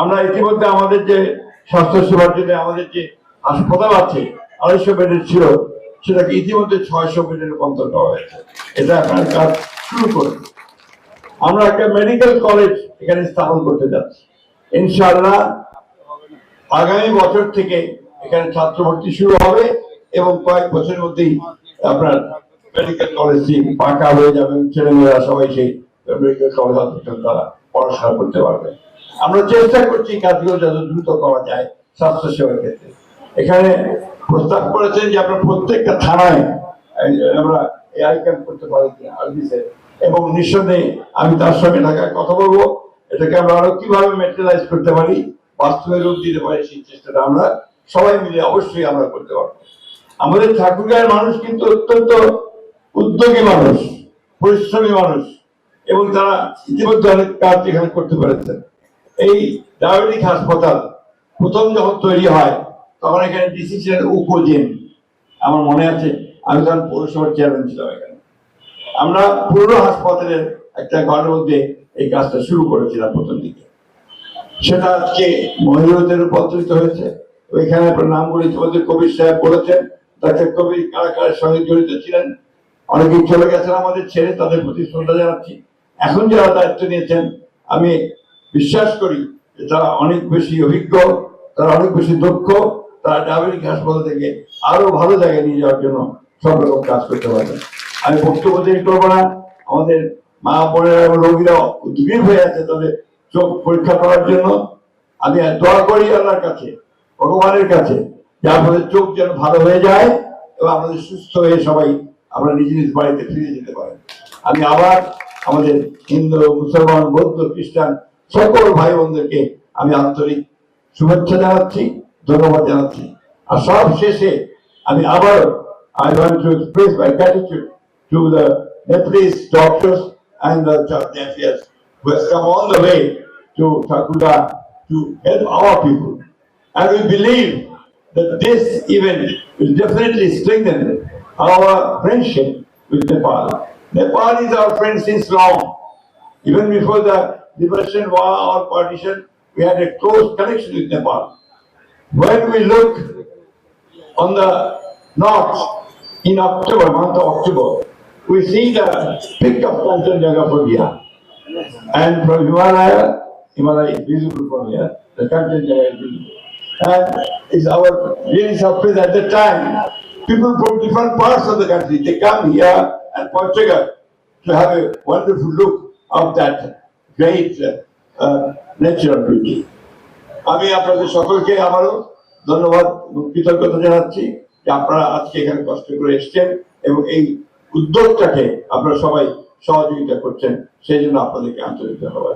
আমরা ইতিমধ্যে আমাদের যে স্বাস্থ্য সেবার জন্য আমাদের যে হাসপাতাল আছে 250 বেডের ছিল, সেটাকে ইতিমধ্যে 600 বেডে রূপান্তর করা হয়েছে। এটা আপনার কাজ শুরু করে আমরা একটা মেডিকেল কলেজ এখানে স্থাপন করতে যাচ্ছি ইনশাআল্লাহ। আগামী বছর থেকে এখানে ছাত্র ভর্তি শুরু হবে এবং কয়েক বছরের মধ্যেই আপনার মেডিকেল কলেজটি পাকা হয়ে যাবে, ছেলেমেয়েরা সবাই সেই মেডিকেল কলেজ তারা পড়াশোনা করতে পারবে। আমরা চেষ্টা করছি কাজগুলো যত দ্রুত করা যায় স্বাস্থ্য সেবার ক্ষেত্রে। এখানে প্রস্তাব করেছেন যে আমরা প্রত্যেকটা থানায় আমরা এআই ক্যাম্প করতে পারি কিনা আরবিসে, এবং নিঃসন্দেহে আমি তার সঙ্গে ঢাকায় কথা বলবো, এটাকে আমরা আরো কিভাবে ম্যাটেরিয়ালাইজ করতে পারি, বাস্তবে রূপ দিতে পারি, সেই চেষ্টাটা আমরা সবাই মিলে অবশ্যই আমরা করতে পারবো। আমাদের ঠাকুরগাঁয়ের মানুষ কিন্তু অত্যন্ত উদ্যোগী মানুষ, পরিশ্রমী মানুষ, এবং তারা ইতিমধ্যে অনেক কাজ এখানে করতে পেরেছেন। এই ডায়াবেটিক হাসপাতাল প্রথম যখন তৈরি হয় তখন এখানে ডিসি ছিলেন উপজেন, আমার মনে আছে, আমি তখন পৌরসভার চেয়ারম্যান ছিলাম। এখানে আমরা পুরো হাসপাতালের একটা ঘরের মধ্যে এই কাজটা শুরু করেছিলাম প্রথম দিকে। সেটা আজকে মহিলাদের রূপান্তরিত হয়েছে। ওইখানে আপনার নামগুলো ইতিমধ্যে কবির সাহেব বলেছেন, ডাক্তার কবির কারাকারের সঙ্গে জড়িত ছিলেন, অনেকেই চলে গেছেন আমাদের ছেড়ে, তাদের প্রতি শ্রদ্ধা জানাচ্ছি। এখন যারা দায়িত্ব নিয়েছেন আমি বিশ্বাস করি যে তারা অনেক বেশি অভিজ্ঞ, তারা অনেক বেশি দক্ষ, তারা ডায়াবেটিক হাসপাতাল থেকে আরো ভালো জায়গায় নিয়ে যাওয়ার জন্য সব রকম কাজ করতে পারবেন। আমি বক্তব্য তৈরি করবো না, আমাদের মা বোনেরা এবং রোগীরা উদ্গ্রীব হয়ে আছে তাদের চোখ পরীক্ষা করার জন্য। আমি দোয়া করি আল্লাহর কাছে, ভগবানের কাছে, যে আমাদের চোখ যেন ভালো হয়ে যায় এবং আমাদের সুস্থ হয়ে সবাই আমরা নিজ নিজ বাড়িতে ফিরে যেতে পারি। আমি আবার আমাদের হিন্দু, মুসলমান, বৌদ্ধ, খ্রিস্টান সকল ভাই বোনদেরকে আমি আন্তরিক শুভেচ্ছা জানাচ্ছি, ধন্যবাদ জানাচ্ছি। আর সব শেষে আমি আবার I want to express my gratitude to the Nepalese doctors and the church affairs who has come all the way to Thakurga to help our people. And we believe that this event will definitely strengthen our friendship with Nepal. Nepal is our friend since long. Even before the liberation war or partition, we had a close connection with Nepal. When we look on the north in October, month of October, we see the peak of Kanchenjunga from here. And from Himalaya is visible from here. The Kanchenjunga is visible. And it's our really surprise at the time. People from different parts of the country, they come here and Portugal to have a wonderful look of that great natural beauty. আমি আপনাদের সকলকে আবারও ধন্যবাদ, কৃতজ্ঞতা জানাচ্ছি যে আপনারা আজকে এখানে কষ্ট করে এসেছেন এবং এই উদ্যোগটাকে আপনারা সবাই সহযোগিতা করছেন, সেই জন্য আপনাদেরকে আন্তরিক ধন্যবাদ।